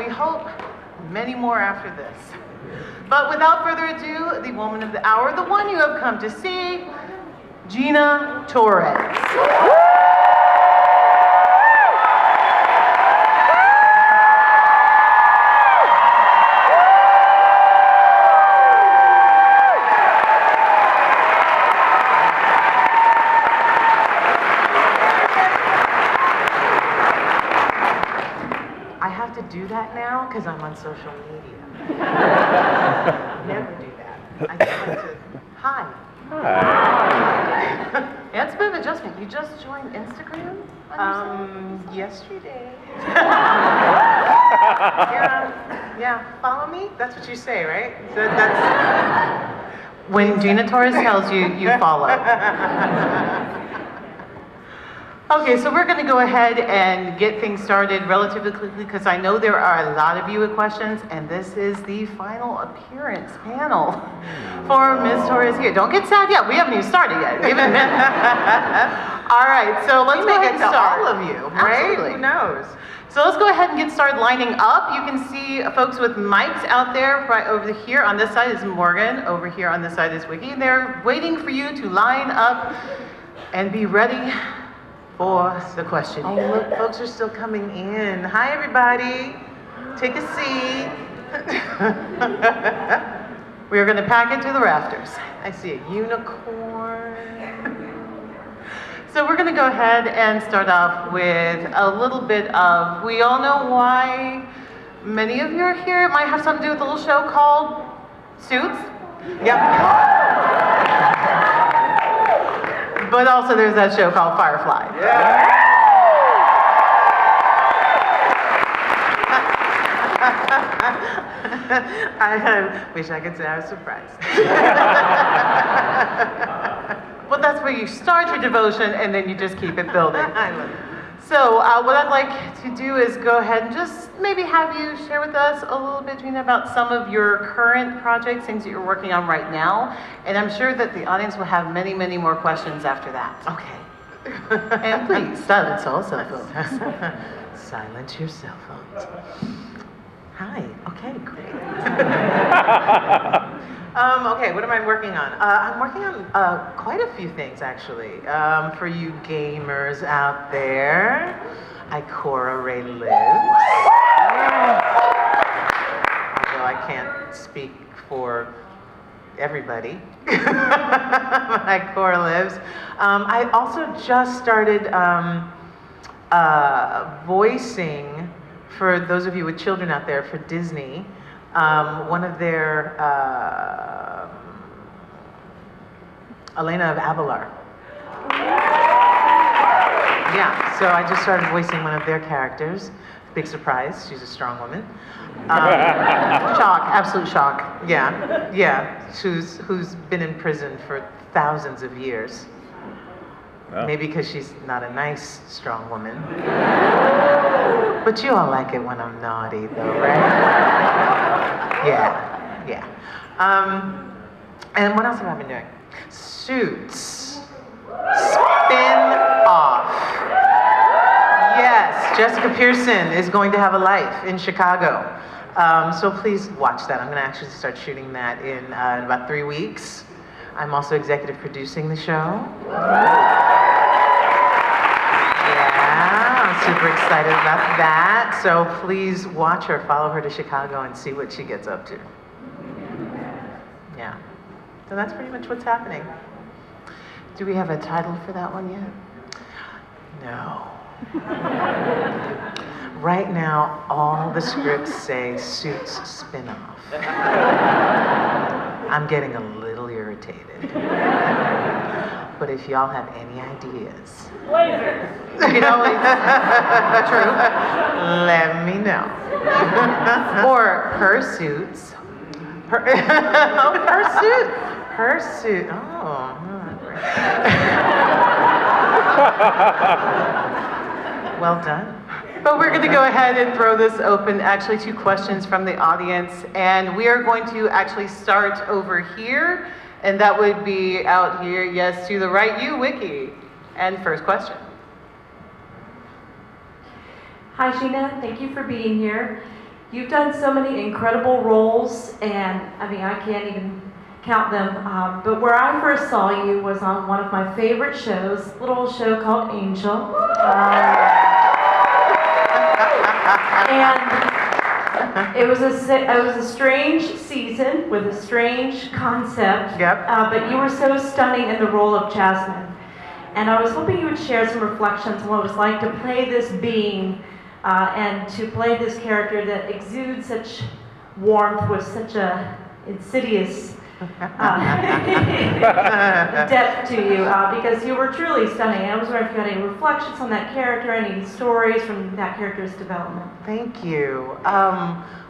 we hope many more after this. But without further ado, the woman of the hour, the one you have come to see, Gina Torres. Do that now because I'm on social media. Never do that. I just like to, hi. Yeah, it's a bit of adjustment. You just joined Instagram? Yesterday. Yeah, follow me? That's what you say, right? So that's when Gina Torres tells you, you follow. Okay, so we're going to go ahead and get things started relatively quickly because I know there are a lot of you with questions, and this is the final appearance panel for Ms. Torres here. Don't get sad yet. We haven't even started yet. Give it a minute. All right, so let's go ahead and start. All of you, right? Absolutely. Who knows? So let's go ahead and get started lining up. You can see folks with mics out there. Right over here on this side is Morgan. Over here on this side is Wiki. And they're waiting for you to line up and be ready for the question. Oh, look, folks are still coming in. Hi, everybody. Take a seat. We're going to pack it to the rafters. I see a unicorn. So we're going to go ahead and start off with a little bit of, we all know why many of you are here. It might have something to do with a little show called Suits. Yep. But also there's that show called Firefly. Yeah. I wish I could say I was surprised. Well, that's where you start your devotion and then you just keep it building. I love it. So what I'd like to do is go ahead and just maybe have you share with us a little bit, Gina, about some of your current projects, things that you're working on right now. And I'm sure that the audience will have many, many more questions after that. Okay. And please, silence all cell phones. Silence your cell phones. Hi. Okay, great. Okay, what am I working on? I'm working on quite a few things, actually. For you gamers out there, Ikora Ray lives. Although I can't speak for everybody. Ikora lives. I also just started voicing, for those of you with children out there, for Disney, one of their Elena of Avalar. Yeah, so I just started voicing one of their characters. Big surprise, she's a strong woman. Shock, absolute shock. Yeah, who's been in prison for thousands of years. Oh. Maybe because she's not a nice, strong woman. But you all like it when I'm naughty, though, right? Yeah. And what else have I been doing? Suits. Spin-off. Yes, Jessica Pearson is going to have a life in Chicago. So please watch that. I'm going to actually start shooting that in about 3 weeks. I'm also executive producing the show. Super excited about that. So please watch her, follow her to Chicago and see what she gets up to. Yeah. So that's pretty much what's happening. Do we have a title for that one yet? No. Right now, all the scripts say Suits spin-off. I'm getting a little irritated. But if y'all have any ideas, you know, true, let me know. Or her suits. Her suit. Oh. Well done. But we're going to go ahead and throw this open, actually, to questions from the audience. And we are going to actually start over here. And that would be out here, yes, to the right, you, Wiki. And first question. Hi, Gina. Thank you for being here. You've done so many incredible roles, and I mean, I can't even count them. But where I first saw you was on one of my favorite shows, a little show called Angel. And it was a strange season with a strange concept. Yep. But you were so stunning in the role of Jasmine. And I was hoping you would share some reflections on what it was like to play this being and to play this character that exudes such warmth with such a insidious depth to you, because you were truly stunning. I was wondering if you had any reflections on that character, any stories from that character's development. Thank you.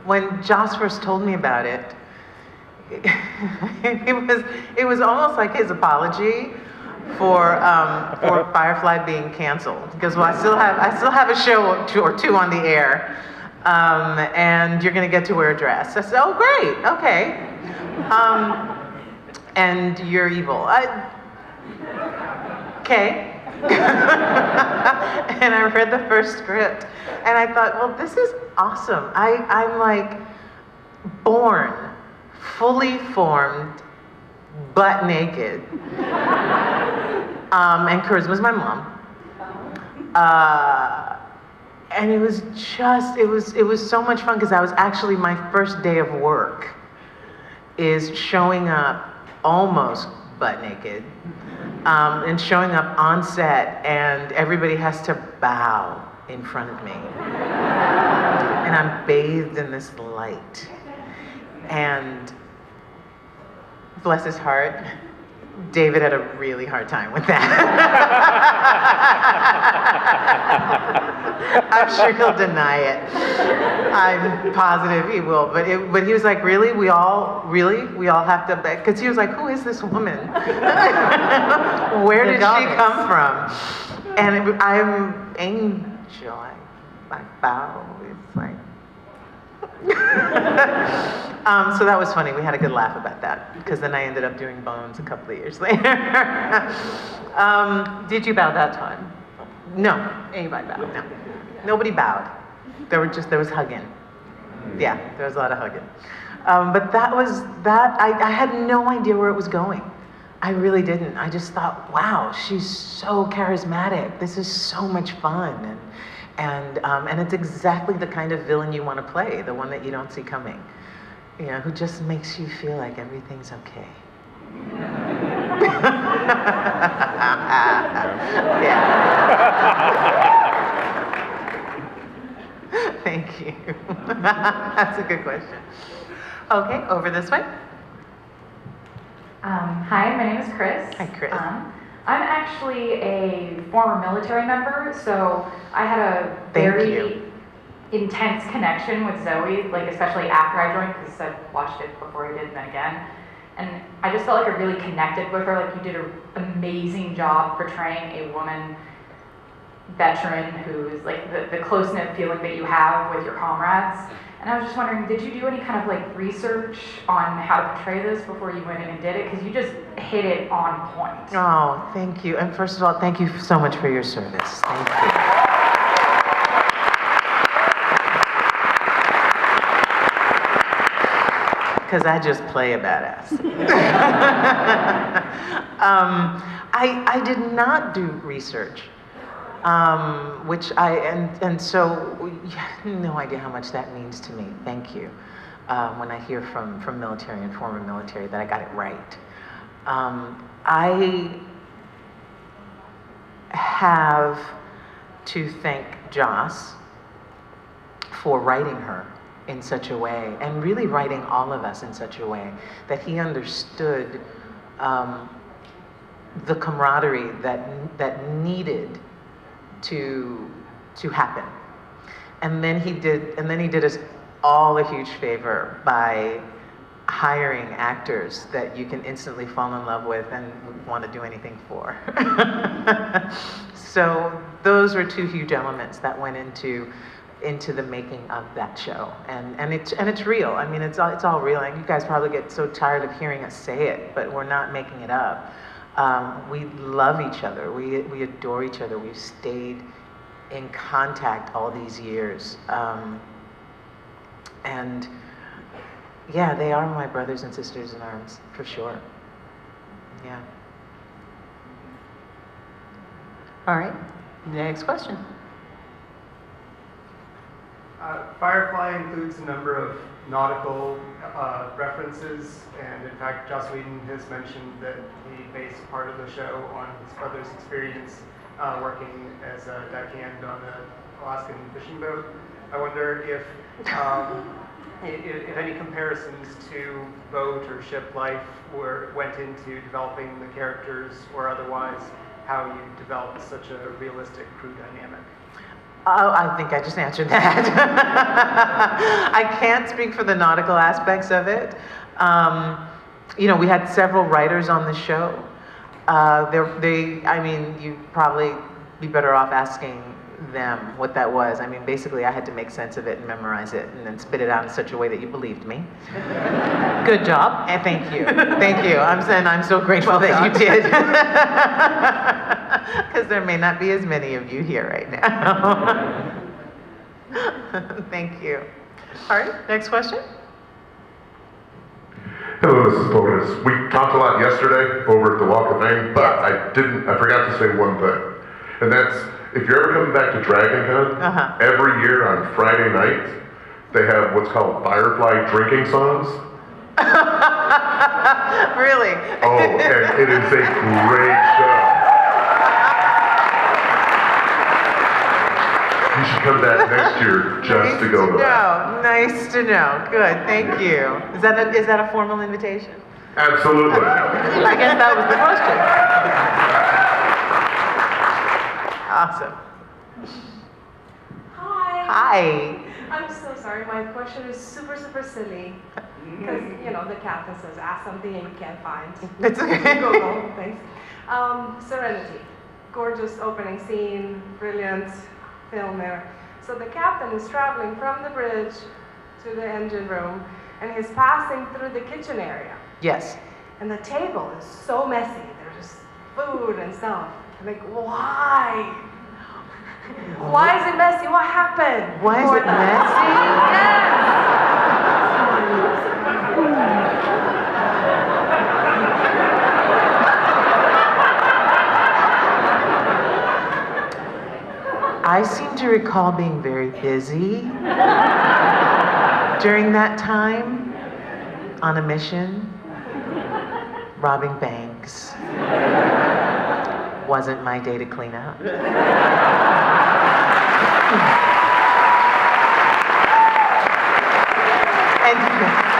When Joss first told me about it, it was almost like his apology for Firefly being canceled, because I still have a show or two on the air, and you're going to get to wear a dress. I said, oh great, okay, and you're evil. Okay. And I read the first script, and I thought, well, this is awesome. I'm like born, fully formed, butt naked. And Charisma's my mom. And it was so much fun, because that was actually my first day of work, is showing up almost butt naked, and showing up on set, and everybody has to bow in front of me. And I'm bathed in this light. And bless his heart, David had a really hard time with that. I'm sure he'll deny it. I'm positive he will. But he was like, really? We all have to, because he was like, who is this woman? Where did she come from? And I'm angel. I bow. It's like. So that was funny. We had a good laugh about that, because then I ended up doing Bones a couple of years later. Did you bow that time? No, Anybody bow? no, nobody bowed. There was hugging. Yeah, there was a lot of hugging. But that. I had no idea where it was going. I really didn't. I just thought, wow, she's so charismatic. This is so much fun, and it's exactly the kind of villain you want to play, the one that you don't see coming. You know, who just makes you feel like everything's okay. Yeah. Thank you. That's a good question. Okay, over this way. Hi, my name is Chris. Hi, Chris. I'm actually a former military member, so I had a Thank very you. intense connection with Zoe, like especially after I joined, because I watched it before I did and then again. And I just felt like I really connected with her. Like, you did an amazing job portraying a woman veteran who's like the close-knit feeling that you have with your comrades. And I was just wondering, did you do any kind of like research on how to portray this before you went in and did it? Because you just hit it on point. Oh, thank you. And first of all, thank you so much for your service. Thank you. Because I just play a badass. I did not do research, so no idea how much that means to me. Thank you. When I hear from military and former military that I got it right. I have to thank Joss for writing her in such a way, and really writing all of us in such a way that he understood the camaraderie that needed to happen. And then he did us all a huge favor by hiring actors that you can instantly fall in love with and want to do anything for. So those were two huge elements that went into the making of that show, and it's real. I mean, it's all real. And you guys probably get so tired of hearing us say it, but we're not making it up. We love each other. We adore each other. We've stayed in contact all these years, And yeah, they are my brothers and sisters in arms, for sure. Yeah. All right, next question. Firefly includes a number of nautical references, and in fact, Joss Whedon has mentioned that he based part of the show on his brother's experience working as a deckhand on an Alaskan fishing boat. I wonder if any comparisons to boat or ship life went into developing the characters, or otherwise how you developed such a realistic crew dynamic. Oh, I think I just answered that. I can't speak for the nautical aspects of it. You know, we had several writers on the show. I mean, you'd probably be better off asking them what that was. I mean, basically, I had to make sense of it and memorize it and then spit it out in such a way that you believed me. Good job, and thank you. Thank you. I'm so grateful that you did. Because there may not be as many of you here right now. Thank you. All right, next question. Hello, Mrs. Pocus. We talked a lot yesterday over at the Walk of Fame, but Yes. I forgot to say one thing. And that's, if you're ever coming back to DragonCon, every year on Friday nights, they have what's called Firefly drinking songs. Really? Oh, and it is a great show. You should come back next year just to go to that. Nice to know. Good, thank you. Is that a formal invitation? Absolutely. I guess that was the question. Awesome. Hi. Hi. I'm so sorry. My question is super silly. Because, you know, the captain says, ask something and you can't find. It's okay. Google, thanks. Serenity. Gorgeous opening scene. Brilliant film there. So the captain is traveling from the bridge to the engine room, and he's passing through the kitchen area. Yes. And the table is so messy. There's food and stuff. Like, why? Why is it messy? What happened? Why is before it that? I seem to recall being very busy during that time on a mission, robbing banks. Wasn't my day to clean up.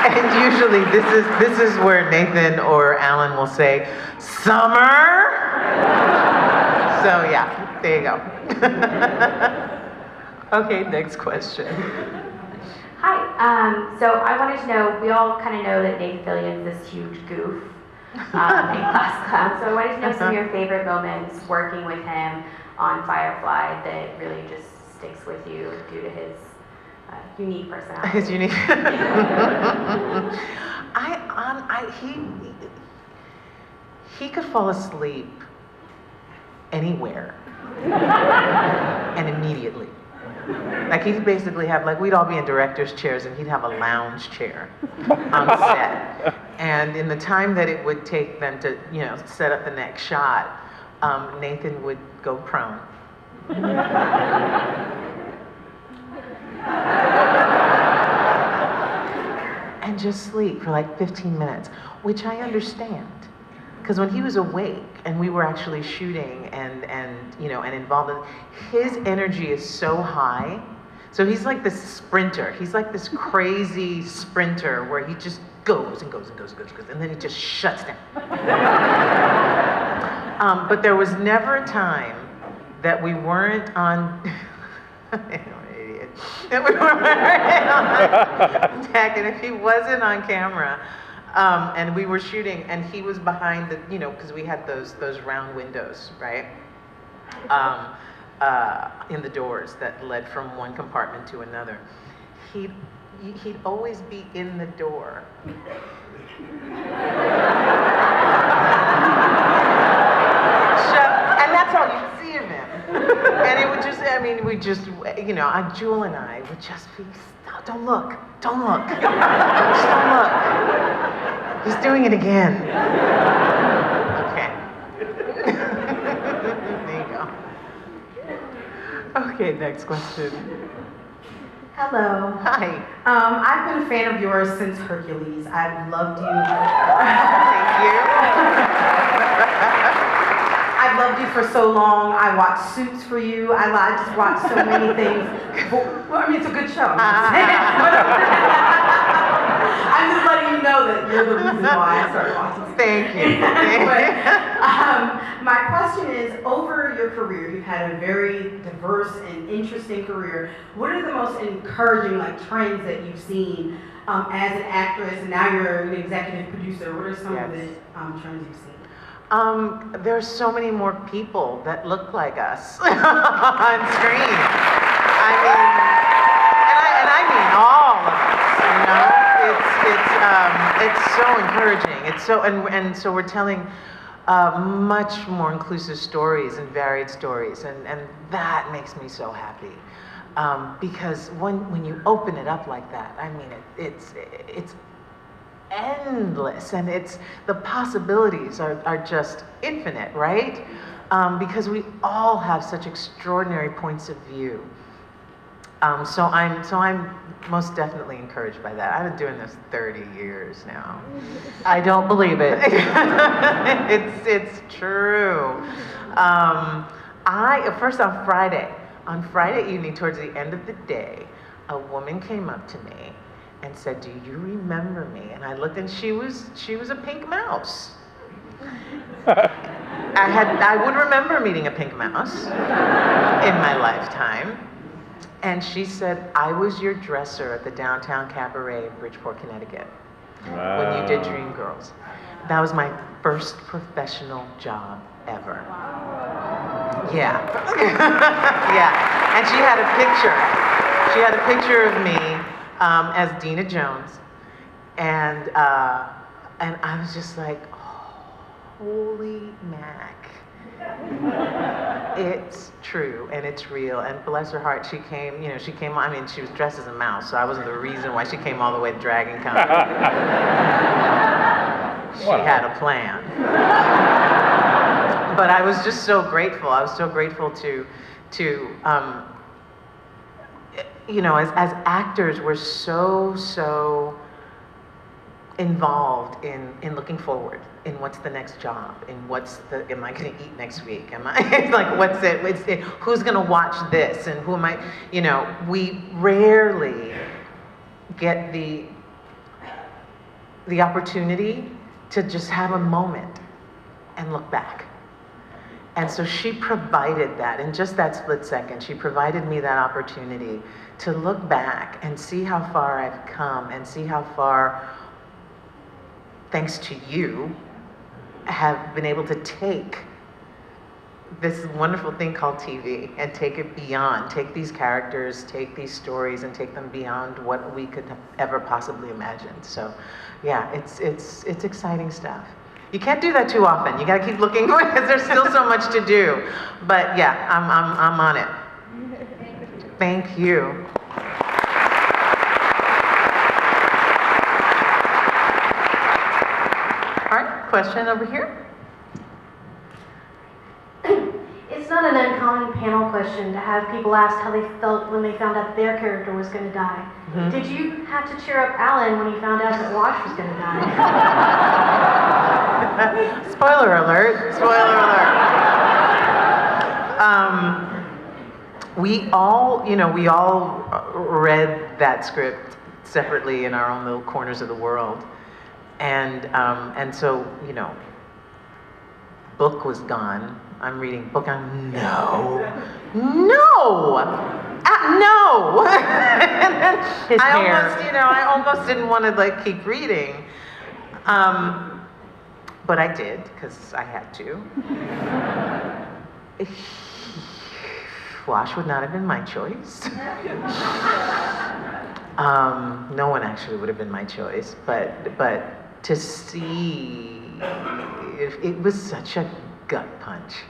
And usually this is where Nathan or Alan will say, "Summer." So yeah, there you go. Okay, next question. Hi. So I wanted to know, we all kind of know that Nathan Fillion's this huge goof in Class Clown. So I wanted to know some of your favorite moments working with him on Firefly that really just sticks with you due to his unique personality. His unique. He could fall asleep anywhere and immediately. Like he'd basically have, like we'd all be in director's chairs and he'd have a lounge chair on set. And in the time that it would take them to, you know, set up the next shot, Nathan would go prone. And just sleep for like 15 minutes, which I understand. Because when he was awake and we were actually shooting and you know, and involved in, his energy is so high. So he's like this sprinter. He's like this crazy sprinter where he just goes and goes and goes and goes and goes, and then he just shuts down. But there was never a time that we weren't on, that we weren't on deck, and if he wasn't on camera, and we were shooting, and he was behind the, you know, because we had those round windows, right? In the doors that led from one compartment to another. He'd always be in the door. And that's all you'd see of him. And it would just, I mean, we just, you know, Jewel and I would just be, "Stop, don't look, don't look, just don't look. He's doing it again." Okay. There you go. Okay, next question. Hello. Hi. I've been a fan of yours since Hercules. I've loved you. Thank you. I've loved you for so long. I watched Suits for you. I just watched so many things. Well, I mean, it's a good show. I'm just letting you know that you're the reason why I started watching Suits. Thank you. But, my question is, over your career, you've had a very diverse and interesting career. What are the most encouraging trends that you've seen as an actress, and now you're an executive producer? What are some of the trends you've seen? There's so many more people that look like us on screen. I mean, and I mean all of us, you know? It's so encouraging. It's so, and so we're telling much more inclusive stories and varied stories, and that makes me so happy. Because when you open it up like that, I mean, it's endless, and the possibilities are just infinite, right? Because we all have such extraordinary points of view. So I'm most definitely encouraged by that. I've been doing this 30 years now. I don't believe it. It's true. First on Friday evening, towards the end of the day, a woman came up to me and said, "Do you remember me?" And I looked, and she was a pink mouse. I would remember meeting a pink mouse in my lifetime. And she said, "I was your dresser at the Downtown Cabaret in Bridgeport, Connecticut, when you did Dreamgirls." That was my first professional job ever. Yeah. Yeah. And she had a picture. She had a picture of me as Dina Jones. And I was just like, holy mac. It's true and it's real, and bless her heart, she came, I mean, she was dressed as a mouse, so I wasn't the reason why she came all the way to DragonCon. She had a plan. But I was just so grateful. I was so grateful to as actors, we're so involved in looking forward, in what's the next job, in am I going to eat next week? It's like, who's going to watch this, and who am I, we rarely get the opportunity to just have a moment and look back. And so she provided that, in just that split second, she provided me that opportunity to look back and see how far I've come, and see how far, thanks to you, have been able to take this wonderful thing called TV and take it beyond, take these characters, take these stories, and take them beyond what we could have ever possibly imagined. So yeah, it's exciting stuff. You can't do that too often. You gotta keep looking, because there's still so much to do. But yeah, I'm on it. Thank you. All right, question over here. It's not an uncommon panel question to have people ask how they felt when they found out their character was going to die. Mm-hmm. Did you have to cheer up Alan when he found out that Wash was going to die? Spoiler alert, spoiler alert. We all read that script separately in our own little corners of the world. And so, book was gone. I'm reading book. No. His hair. I almost didn't want to keep reading. But I did, because I had to. Wash would not have been my choice. No one actually would have been my choice, but to see, it was such a gut punch.